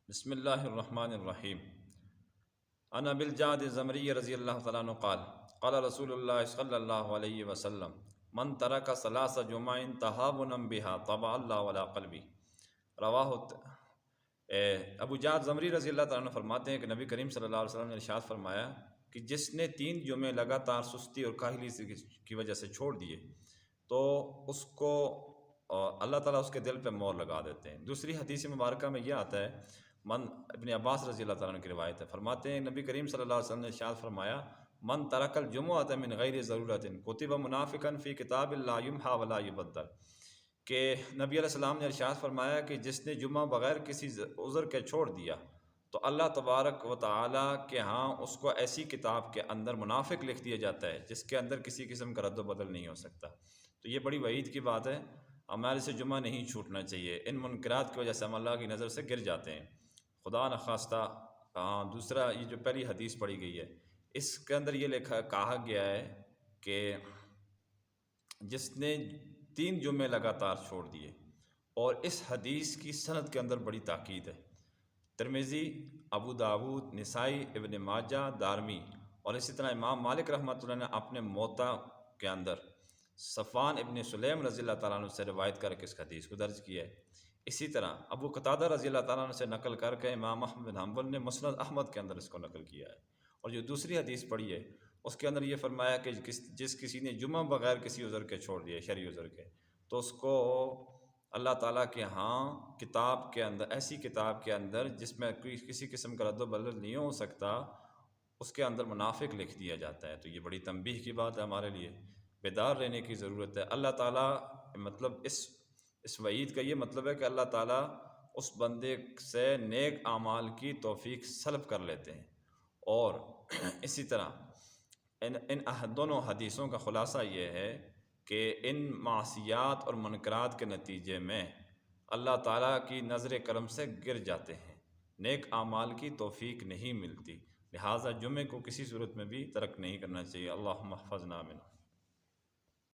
بسم اللہ الرحمن الرحیم۔ عن ابی الجعد الزمری رضی اللہ تعالیٰ عنہ قال قال رسول اللہ صلی اللہ علیہ وسلم من ترک ثلاث جمع تہاونا بها طبع اللہ علی قلبی۔ رواہ ابو جعد زمری رضی اللہ تعالیٰ عنہ فرماتے ہیں کہ نبی کریم صلی اللہ علیہ وسلم نے ارشاد فرمایا کہ جس نے 3 جمعے لگاتار سستی اور کاہلی کی وجہ سے چھوڑ دیے تو اس کو اللہ تعالیٰ اس کے دل پہ مور لگا دیتے ہیں۔ دوسری حدیث مبارکہ میں یہ آتا ہے، ابن عباس رضی اللہ تعالیٰ عنہ کی روایت ہے، فرماتے ہیں نبی کریم صلی اللہ علیہ وسلم نے ارشاد فرمایا من ترک الجمعۃ من غیر ضرورت کتب منافقا فی کتاب اللہ یمحى ولا یبدل، کہ نبی علیہ السلام نے ارشاد فرمایا کہ جس نے جمعہ بغیر کسی عذر کے چھوڑ دیا تو اللہ تبارک و تعالیٰ کے ہاں اس کو ایسی کتاب کے اندر منافق لکھ دیا جاتا ہے جس کے اندر کسی قسم کا رد و بدل نہیں ہو سکتا۔ تو یہ بڑی وعید کی بات ہے، ہمارے سے جمعہ نہیں چھوٹنا چاہیے، ان منکرات کی وجہ سے ہم اللہ کی نظر سے گر جاتے ہیں، خدا نخواستہ۔ دوسرا یہ جو پہلی حدیث پڑھی گئی ہے اس کے اندر یہ کہا گیا ہے کہ جس نے 3 جمعے لگاتار چھوڑ دیے، اور اس حدیث کی سند کے اندر بڑی تاکید ہے۔ ترمذی، ابو داود، نسائی، ابن ماجہ، دارمی اور اسی طرح امام مالک رحمۃ اللہ نے اپنے موطا کے اندر صفوان ابن سلیم رضی اللہ تعالیٰ عنہ سے روایت کر کے اس حدیث کو درج کیا ہے۔ اسی طرح ابو قتادہ رضی اللہ تعالیٰ عنہ سے نقل کر کے امام احمد بن حنبل نے مسند احمد کے اندر اس کو نقل کیا ہے۔ اور جو دوسری حدیث پڑھی ہے اس کے اندر یہ فرمایا کہ جس کسی نے جمعہ بغیر کسی عذر کے چھوڑ دیا، شرعی عذر کے، تو اس کو اللہ تعالیٰ کے ہاں کتاب کے اندر، ایسی کتاب کے اندر جس میں کسی قسم کا رد و بدل نہیں ہو سکتا، اس کے اندر منافق لکھ دیا جاتا ہے۔ تو یہ بڑی تنبیہ کی بات ہے، ہمارے لیے بیدار رہنے کی ضرورت ہے۔ اللہ تعالیٰ مطلب اس وعید کا یہ مطلب ہے کہ اللہ تعالیٰ اس بندے سے نیک اعمال کی توفیق سلب کر لیتے ہیں۔ اور اسی طرح ان دونوں حدیثوں کا خلاصہ یہ ہے کہ ان معصیات اور منکرات کے نتیجے میں اللہ تعالیٰ کی نظر کرم سے گر جاتے ہیں، نیک اعمال کی توفیق نہیں ملتی، لہٰذا جمعے کو کسی صورت میں بھی ترک نہیں کرنا چاہیے۔ اللہم احفظنا منہ۔